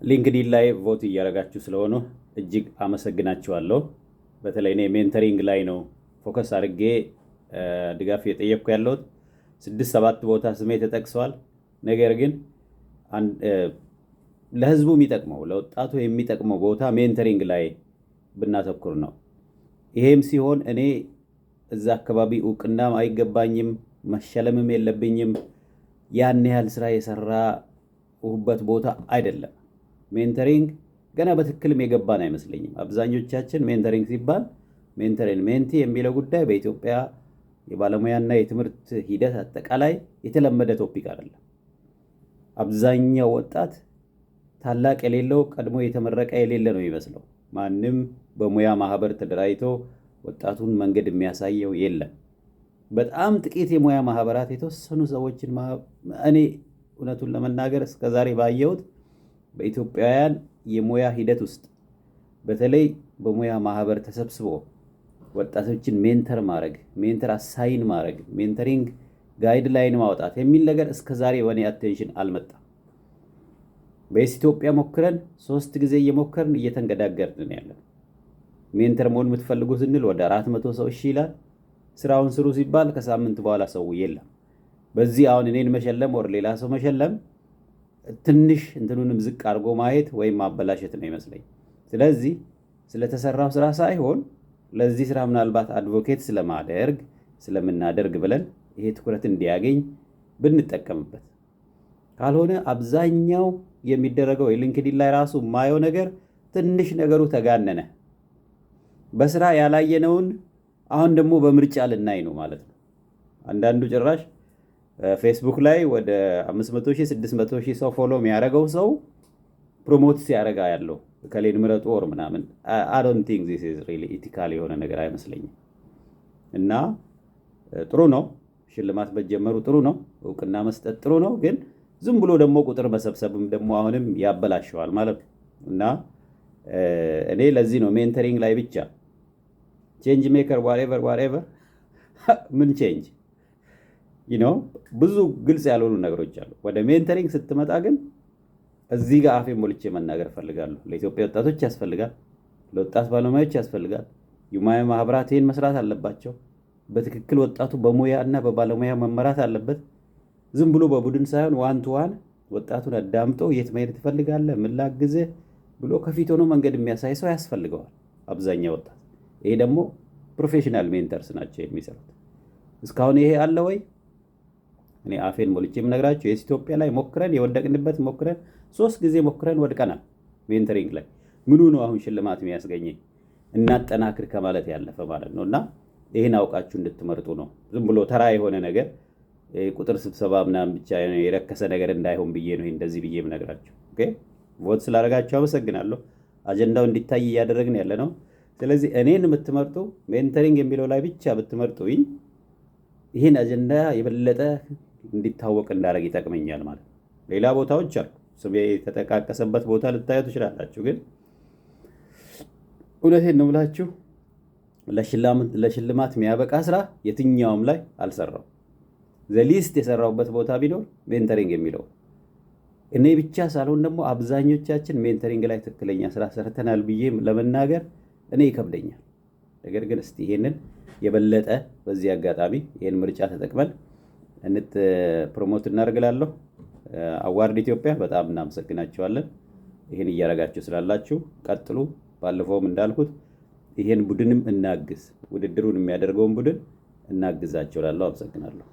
ሊንክዲን ላይ ቮት እያደረጋችሁ ስለሆነ እጅግ አመሰግናችኋለሁ። በተለይ እኔ ሜንተሪንግ ላይ ነው ፎከስ አድርጌ ድጋፍ እየጠየቅኩ ያለሁት። 6-7 ቦታ ስሜ ተጠቅሰዋል። ነገር ግን ለህዝቡ የሚጠቅመው ለወጣቱ የሚጠቅመው ቦታ ሜንተሪንግ ላይ ብናተኩር ነው። ይሄም ሲሆን እኔ እዛ አካባቢ እውቅናም አይገባኝም፣ መሸለምም የለብኝም። ያን ያህል ስራ የሰራሁበት ቦታ አይደለም። ሜንተሪንግ ገና በትክክልም የገባን አይመስለኝም። አብዛኞቻችን ሜንተሪንግ ሲባል ሜንተሪን ሜንቲ የሚለው ጉዳይ በኢትዮጵያ የባለሙያና የትምህርት ሂደት አጠቃላይ የተለመደ ቶፒክ አይደለም። አብዛኛው ወጣት ታላቅ የሌለው ቀድሞ የተመረቀ የሌለ ነው የሚመስለው። ማንም በሙያ ማህበር ተደራጅቶ ወጣቱን መንገድ የሚያሳየው የለም። በጣም ጥቂት የሙያ ማህበራት የተወሰኑ ሰዎችን እኔ እውነቱን ለመናገር እስከዛሬ ባየሁት በኢትዮጵያውያን የሙያ ሂደት ውስጥ በተለይ በሙያ ማህበር ተሰብስቦ ወጣቶችን ሜንተር ማድረግ፣ ሜንተር አሳይን ማድረግ፣ ሜንተሪንግ ጋይድላይን ማውጣት የሚል ነገር እስከዛሬ በእኔ አቴንሽን አልመጣም። በኢትዮጵያ ሞክረን 3 ጊዜ እየሞከርን እየተንገዳገርን ያለን። ሜንተር መሆን የምትፈልጉ ስንል ወደ 400 ሰው እሺ ይላል። ስራውን ስሩ ሲባል ከሳምንት በኋላ ሰው የለም። በዚህ አሁን እኔን መሸለም ወር ሌላ ሰው መሸለም ትንሽ እንትኑንም ዝቅ አድርጎ ማየት ወይም ማበላሸት ነው ይመስለኝ። ስለዚህ ስለተሰራው ስራ ሳይሆን ለዚህ ስራ ምናልባት አድቮኬት ስለምናደርግ ብለን ይሄ ትኩረት እንዲያገኝ ብንጠቀምበት። ካልሆነ አብዛኛው የሚደረገው የሊንክዲን ላይ ራሱ የማየው ነገር ትንሽ ነገሩ ተጋነነ። በስራ ያላየነውን አሁን ደግሞ በምርጫ ልናይ ነው ማለት ነው። አንዳንዱ ጭራሽ ፌስቡክ ላይ ወደ 500,000 600,000 ሰው ፎሎ የሚያደርገው ሰው ፕሮሞት ሲያደርጋ ያለው ከሌን ምረጡ ወር ምናምን I don't think this is really ethical የሆነ ነገር አይመስለኝም። እና ጥሩ ነው ሽልማት መጀመሩ ጥሩ ነው፣ እውቅና መስጠት ጥሩ ነው። ግን ዝም ብሎ ደግሞ ቁጥር መሰብሰብም ደግሞ አሁንም ያበላሸዋል ማለት ነው። እና እኔ ለዚህ ነው ሜንተሪንግ ላይ ብቻ ቼንጅ ሜከር whatever ምን ቼንጅ ብዙ ግልጽ ያልሆኑ ነገሮች አሉ። ወደ ሜንተሪንግ ስትመጣ ግን እዚህ ጋር አፌን ሞልቼ መናገር ፈልጋለሁ። ለኢትዮጵያ ወጣቶች ያስፈልጋል፣ ለወጣት ባለሙያዎች ያስፈልጋል። የሙያ ማህበራት ይሄን መስራት አለባቸው። በትክክል ወጣቱ በሙያ እና በባለሙያ መመራት አለበት። ዝም ብሎ በቡድን ሳይሆን ዋን ቱ ዋን ወጣቱን አዳምጦ የት መሄድ ትፈልጋለህ፣ ምን ላግዝህ ብሎ ከፊት ሆኖ መንገድ የሚያሳይ ሰው ያስፈልገዋል አብዛኛው ወጣት። ይሄ ደግሞ ፕሮፌሽናል ሜንተርስ ናቸው የሚሰሩት። እስካሁን ይሄ አለ ወይ? እኔ አፌን ሞልቼ የምነግራቸው የኢትዮጵያ ላይ ሞክረን የወደቅንበት ሞክረን 3 ጊዜ ሞክረን ወድቀናል። ሜንተሪንግ ላይ ምኑ ነው አሁን ሽልማት የሚያስገኘኝ? እናጠናክር ከማለት ያለፈ ማለት ነው። እና ይሄን አውቃችሁ እንድትመርጡ ነው። ዝም ብሎ ተራ የሆነ ነገር ቁጥር ስብሰባ ምናምን ብቻ የረከሰ ነገር እንዳይሆን ብዬ ነው እንደዚህ ብዬ የምነግራችሁ። ኦኬ ቮት ስላደረጋችሁ አመሰግናለሁ። አጀንዳው እንዲታይ እያደረግን ያለ ነው። ስለዚህ እኔን የምትመርጡ ሜንተሪንግ የሚለው ላይ ብቻ ብትመርጡኝ ይህን አጀንዳ የበለጠ እንዲታወቅ እንዳደረግ ይጠቅመኛል ማለት ነው። ሌላ ቦታዎች አሉ፣ ስሜ የተጠቃቀሰበት ቦታ ልታዩ ትችላላችሁ። ግን እውነቴን ነው ብላችሁ ለሽልማት የሚያበቃ ስራ የትኛውም ላይ አልሰራው። ዘሊስት የሰራውበት ቦታ ቢኖር ሜንተሪንግ የሚለው እኔ ብቻ ሳልሆን ደግሞ አብዛኞቻችን ሜንተሪንግ ላይ ትክክለኛ ስራ ሰርተናል ብዬ ለመናገር እኔ ይከብደኛል። ነገር ግን እስቲ ይሄንን የበለጠ በዚህ አጋጣሚ ይሄን ምርጫ ተጠቅመን ፕሮሞት እናደርግላለሁ። አዋርድ ኢትዮጵያ በጣም እናመሰግናችኋለን። ይሄን እያደረጋችሁ ስላላችሁ ቀጥሉ። ባለፈውም እንዳልኩት ይሄን ቡድንም እናግዝ፣ ውድድሩን የሚያደርገውን ቡድን እናግዛቸው እላለሁ። አመሰግናለሁ።